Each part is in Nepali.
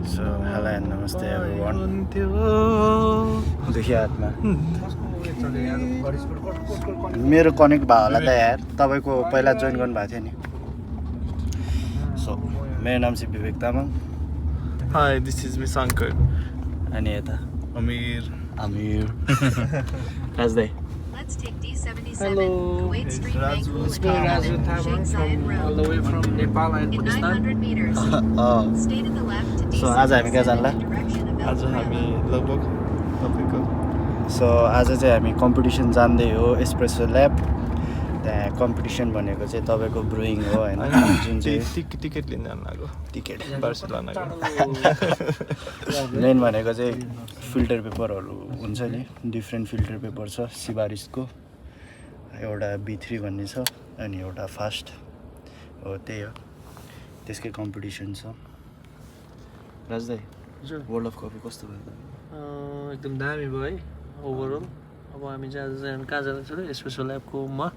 So, hello and namaste everyone. देखिए हातमा मेरो कनेक्ट भयो होला त यार तपाईको पहिला जोइन गर्नु भएको थियो नि सो मेरो नाम चाहिँ विवेक Tamang Hi, this is Misankar. अनि यता Amir. राजदाई Let's take D77, Hello, Kuwait it's Street, Raju. Bangalore, It's me, Raju Thaman, Sheikh Zayed all the Road. way from Nepal and In Pakistan. 900 meters, stay to the left to So, आज हामी कहाँ जान्ला? D77 direction of आज हामी Alvarado. लगभग तपाईँको सो आज चाहिँ हामी कम्पिटिसन जान्दै हो एस्प्रेसो ल्याब त्यहाँ कम्पिटिसन भनेको चाहिँ तपाईँको ब्रुइङ हो होइन जुन चाहिँ टिकट लिन जानु लाग्यो टिकट बार्सिलोनाको मेन भनेको चाहिँ फिल्टर पेपरहरू हुन्छ नि डिफ्रेन्ट फिल्टर पेपर छ सिबारिसको एउटा B3 भन्ने छ अनि एउटा फास्ट हो त्यही हो त्यसकै कम्पिटिसन छ राजदाई वर्ल्ड अफ कफी कस्तो भयो एकदम दामी भयो है ओभरअल अब हामी चाहिँ आज चाहिँ कहाँ जाँदैछौँ एस्प्रेसो ल्याबकोमा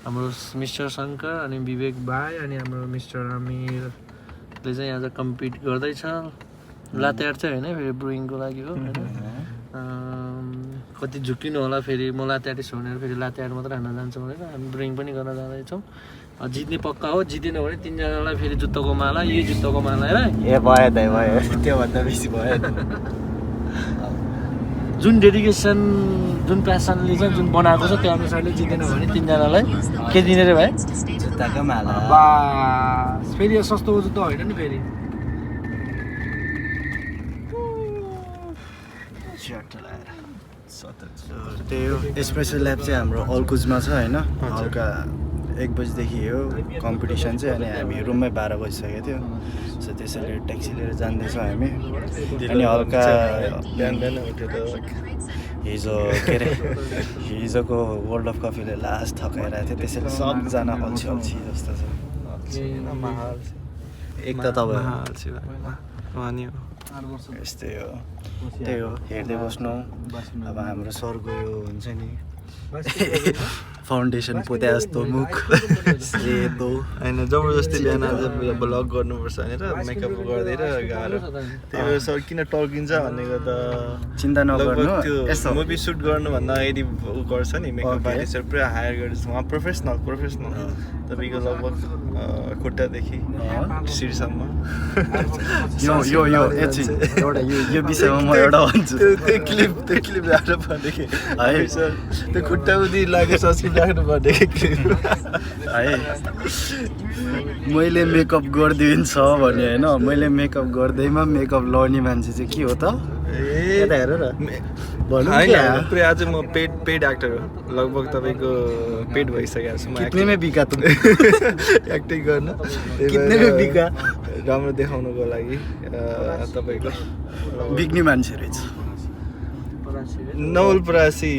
हाम्रो मिस्टर शङ्कर अनि विवेक भाइ अनि हाम्रो मिस्टर आमिरले चाहिँ आज कम्पिट गर्दैछ लातेहार चाहिँ होइन फेरि ब्रुइङको लागि हो होइन कति झुक्किनु होला फेरि म लातेहारिस भनेर फेरि लातेहार मात्रै हान्न जान्छौँ भनेर हामी ब्रुइङ पनि गर्न जाँदैछौँ जित्ने पक्का हो जितेन भने तिनजनालाई फेरि जुत्ताको माला यही जुत्ताको माला है ए भयो दाइ भयो त्योभन्दा बेसी भयो जुन डेडिकेसन जुन प्यासनले चाहिँ जुन बनाएको छ त्यो अनुसारले जितेन भने तिनजनालाई के दिने रे भाइ जुत्ताको माला बास फेरि यो सस्तो जुत्ता होइन नि फेरि त्यही हो एस्प्रेसो ल्याब चाहिँ हाम्रो अल्कुजमा छ होइन हल्का 1 बजीदेखि हो कम्पिटिसन चाहिँ अनि हामी रुममै 12 बजिसकेको थियो सो त्यसैले ट्याक्सी लिएर जाँदैछौँ हामी अनि हल्का बिहान बिहान उठेर हिजो के अरे हिजोको वर्ल्ड अफ कफीले लास्ट थकाइरहेको थियो त्यसैले सबजना अल्छी अल्छी जस्तो छ एक त तपाईँ यस्तै हो त्यही हो हेर्दै बस्नु अब हाम्रो सरको यो हुन्छ नि फाउन्डेसन पोते जस्तो मुख सेतो होइन जबरजस्ती बिहान आज भ्लग गर्नुपर्छ भनेर मेकअप गरिदिएर गाह्रो त्यही भएर सर किन टर्किन्छ भनेको त चिन्ता नगर्नु लगभग त्यो यस्तो मुभी सुट गर्नुभन्दा यदि ऊ गर्छ नि मेकअप आर्टिस्टहरू पुरा हायर गर्छ उहाँ प्रोफेसनल तपाईँको लगभग खुट्टादेखि शिरसम्म यो यो यो एकछिन एउटा यो विषयमा म एउटा भन्छु त्यो क्लिप राख्नु पर्ने है सर त्यो खुट्टा उदि लागेको सस्क्रिन राख्नु पर्ने है मैले मेकअप गरिदिन्छ भने होइन मैले मेकअप गर्दैमा मेकअप लाउने मान्छे चाहिँ के हो त यता हेर न भनौँ होइन पुरै आज म पेड एक्टर हो लगभग तपाईँको पेड भइसकेको छु कितने में बिका तुम एक्टिङ गर्न कितने में बिका राम्रो देखाउनुको लागि तपाईँको बिक्ने मान्छे रहेछ नवलपरासी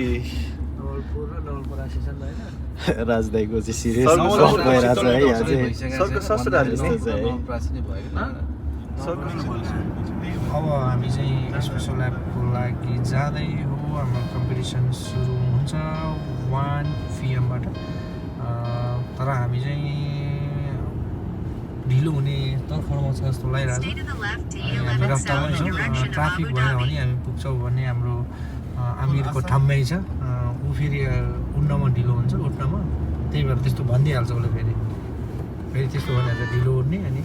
नवलपुर र नवलपरासी छ नि होइन राजदाईको चाहिँ सिरियस सरको भइरहेको छ है यहाँ चाहिँ सरको ससुराले यस्तो चाहिँ अब हामी चाहिँ एस्प्रेसो ल्याबको लागि जाँदै हो हाम्रो कम्पिटिसन सुरु हुन्छ 1 PM-बाट तर हामी चाहिँ ढिलो हुने तर्फमा छ जस्तो लागिरहेको Stay to the left to छ हामी 11 रफ्तारमै south in छौँ direction of ट्राफिक Abu भएन भने Dhabi. हामी पुग्छौँ भने हाम्रो आमिरको ठाउँमै छ ऊ फेरि उड्नमा ढिलो हुन्छ उठ्नमा त्यही भएर त्यस्तो भनिदिइहाल्छ उसले फेरि त्यस्तो भनिहाल्छ ढिलो उठ्ने अनि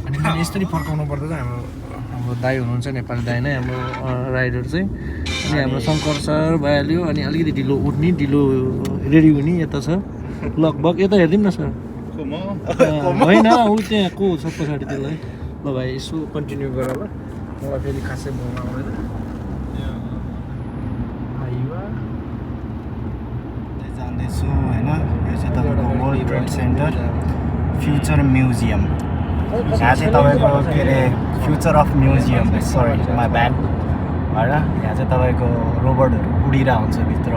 अनि फेरि यस्तो नि फर्काउनु पर्दा चाहिँ हाम्रो दाइ हुनुहुन्छ नेपाली दाइ नै हाम्रो राइडर चाहिँ अनि हाम्रो शङ्कर सर भइहाल्यो अनि अलिकति ढिलो उठ्ने ढिलो रेडी हुने यता छ लगभग यता हेरिदिउँ न सर होइन ऊ त्यहाँ को छ पछाडि त्यसलाई ल भाइ यसो कन्टिन्यू गर ल मलाई फेरि खासै बोल्न आउँदैन जाँदैछु होइन यो चाहिँ तपाईँको world trade centre future museum यहाँ चाहिँ तपाईँको के अरे future of museum sorry my bad होइन यहाँ चाहिँ तपाईँको रोबोटहरू उडिरहेको हुन्छ भित्र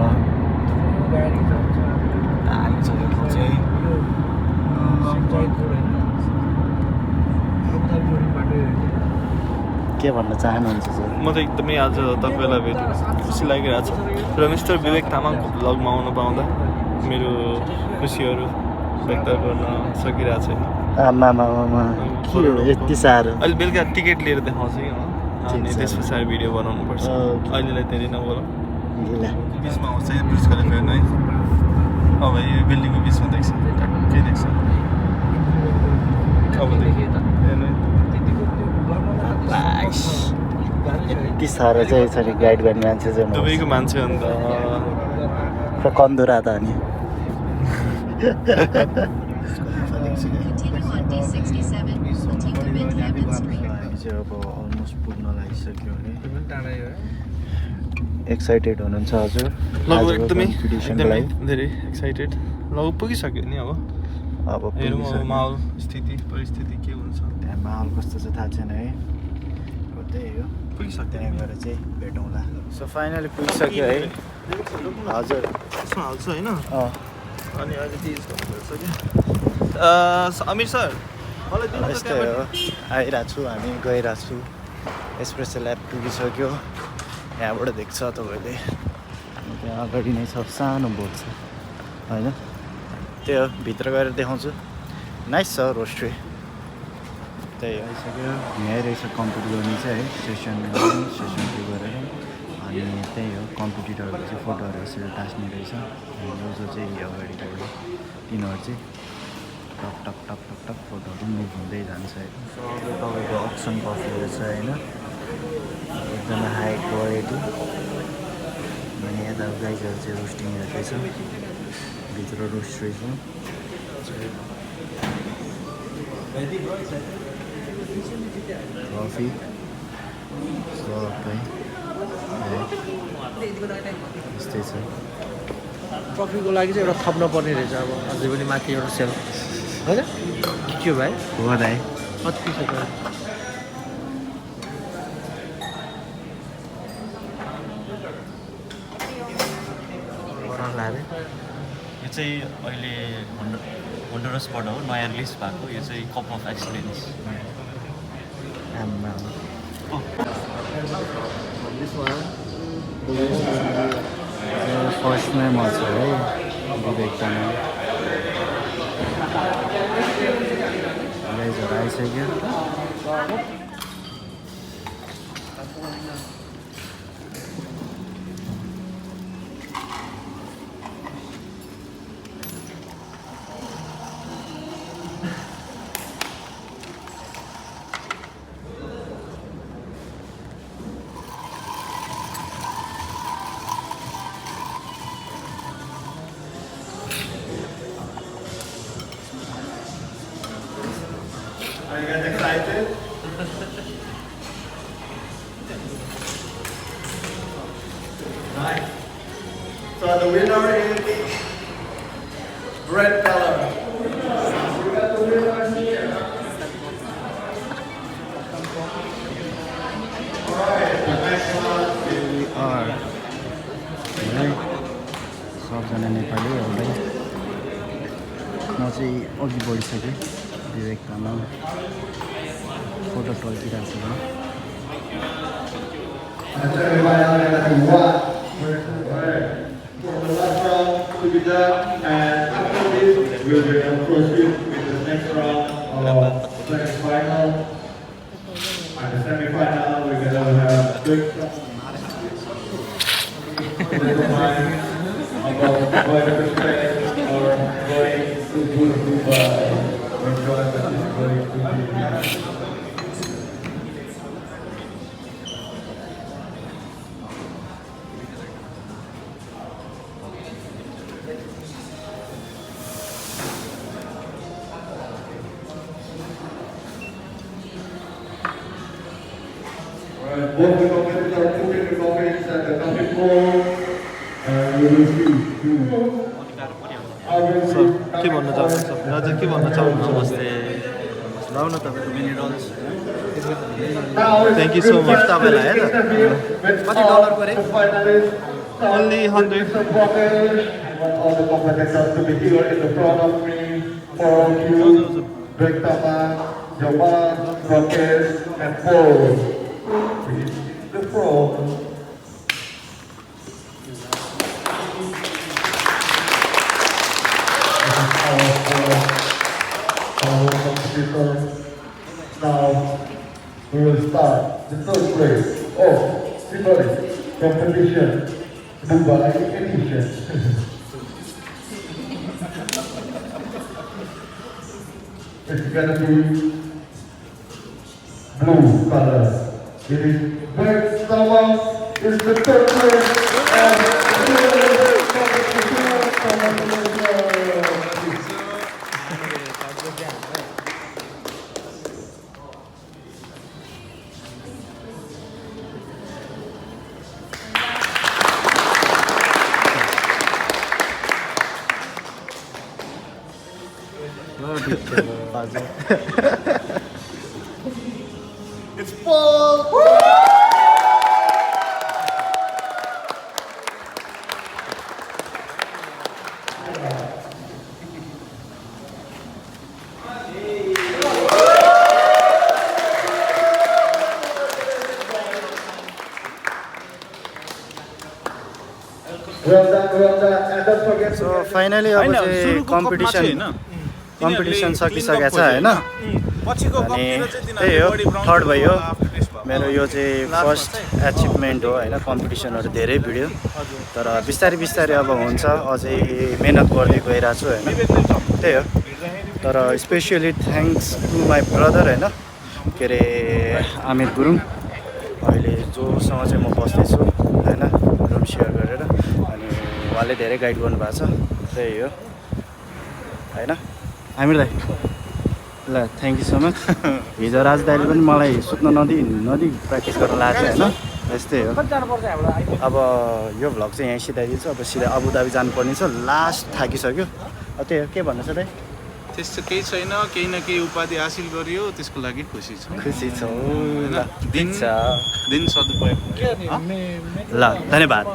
दामी छ यो ठाउँ चाहिँ के भन्न चाहनुहुन्छ सर म त एकदमै आज तपाईँलाई भेट्नु खुसी लागिरहेको छ र मिस्टर विवेक तामाङको भ्लगमा आउनु पाउँदा मेरो खुसीहरू व्यक्त गर्न सकिरहेको छैन आमामामा के हो यति साह्रो अहिले बेलुका टिकट लिएर देखाउँछु कि अनि ठिक छ। त्यस पछाडि भिडियो बनाउनु पर्छ ओके। अहिलेलाई धेरै नबोलौँ ल बिचमा आउँछ है ब्रिज खलिफा हेर्नु है अब यो बिल्डिङको बिचमा देख्छ ट्याक्कै देख्छ अब हेर्नु है। यति साह्रो चाहिँ यसरी गाइड गर्ने मान्छे चाहिँ म दुबईको मान्छे अन्त पुरा कन्दुरा त अनि Continue on D67 until Mid-Haven Street. हामी चाहिँ अब अलमोस्ट पुग्न लागिसक्यो है टाढै हो एक्साइटेड हुनुहुन्छ हजुर लगभग आजको एकदमै competition-को लागि? धेरै एक्साइटेड लगभग पुगिसक्यो नि अब अब हेरौँ अब पुगिसक्यो। माहौल स्थिति परिस्थिति के हुन्छ त्यहाँ माहौल कस्तो छ थाहा छैन है अब त्यही हो पुगिसक्यो त्यहाँ गएर चाहिँ भेटौँला सो फाइनली पुगिसक्यो है हजुर यसमा हाल्छ होइन अँ अनि अहिले चाहिँ युज गर्नुपर्छ क्या अमिर सर मलाई दिनु त यस्तै हो आइरहेको छु हामी गइरहेको छु एस्प्रेसो ल्याब पुगिसक्यो यहाँबाट देख्छ तपाईँले अनि त्यहाँ अगाडि नै छ सानो बोट छ होइन त्यही हो भित्र गएर देखाउँछु नाइस छ रोस्ट्री त्यही हो आइसक्यो यहीँ रहेछ कम्पिट गर्ने चाहिँ है सेसन 2 गरेर अनि त्यही हो कम्पिटिटरहरूको चाहिँ फोटोहरू यसरी टाँस्ने रहेछ अनि यो जो चाहिँ अगाडिको तिनीहरू चाहिँ टक टक टक टक टक फोटोहरू मुभ हुँदै जान्छ है तपाईँको अप्सन कफी रहेछ होइन एकदमै हाई क्वालिटी अनि यता गाइजहरू चाहिँ रोस्टिङ रहेछ भित्र रोस्ट रहेछ कफी सबै यस्तै छ ट्रफीको लागि चाहिँ एउटा थप्न पर्ने रहेछ अब अझै पनि माथि एउटा सेल होइन के हो भाइ हो दाइ कति छ त अरे यो चाहिँ अहिले होन्डुरसबाट हो नयाँ रिलिज भएको यो चाहिँ कप अफ एक्सपिरियन्स आम्मा फर्स्टमै म छ है विवेकमा गाइजहरू आइसक्यो Are you guys excited? Nice. So the winner is red color. सबजना नेपाली एउटै म चाहिँ अघि बढिसकेँ विवेक तामाङ फोटो टल्किरहेको छु Both the companies are putting the companies at the company floor, and we will see. के भन्न चाहनुहुन्छ हजुर के भन्न चाहनुहुन्छ नमस्ते लाउन तपाईँको minerals thank you so much तपाईँलाई है त कति डलर पऱ्यो only 100 All the competitors to be here in the front of me, for you, Greg Tama, Jamal, Roques, and Paul. The front. Our Now we will start the third race of Sibaris competition, Dubai edition. It's gonna be blue color. It is Bert Sawang is the third race of Sibaris competition. It's Paul! Well done, and don't forget so finally अब चाहिँ कम्पिटिसन सकिसकेको छ होइन अनि त्यही हो थर्ड भयो मेरो यो चाहिँ फर्स्ट एचिभमेन्ट हो होइन कम्पिटिसनहरू धेरै भिडियो तर बिस्तारै बिस्तारै अब हुन्छ अझै मेहनत गर्दै गइरहेको छु होइन त्यही हो तर specially thanks to my brother होइन के अरे आमिर गुरुङ अहिले जोसँग चाहिँ म बस्दैछु होइन रुम सेयर गरेर अनि उहाँले धेरै गाइड गर्नुभएको छ त्यही हो होइन आमिर दाइ ल थ्याङ्क यू सो मच हिजो राज दाइले पनि मलाई सुत्न नदी प्र्याक्टिस गर्न लागेको थियो होइन यस्तै हो अब यो भ्लग चाहिँ यहीँ सिधाइदिन्छु अब सिधा अबुधाबी जानुपर्ने छ लास्ट थाकिसक्यो त्यही हो के भन्नु छ दाइ त्यस्तो केही छैन केही न केही उपाधि हासिल गरियो त्यसको लागि खुसी छु खुसी छौ ल दिन सदुपयोग ल धन्यवाद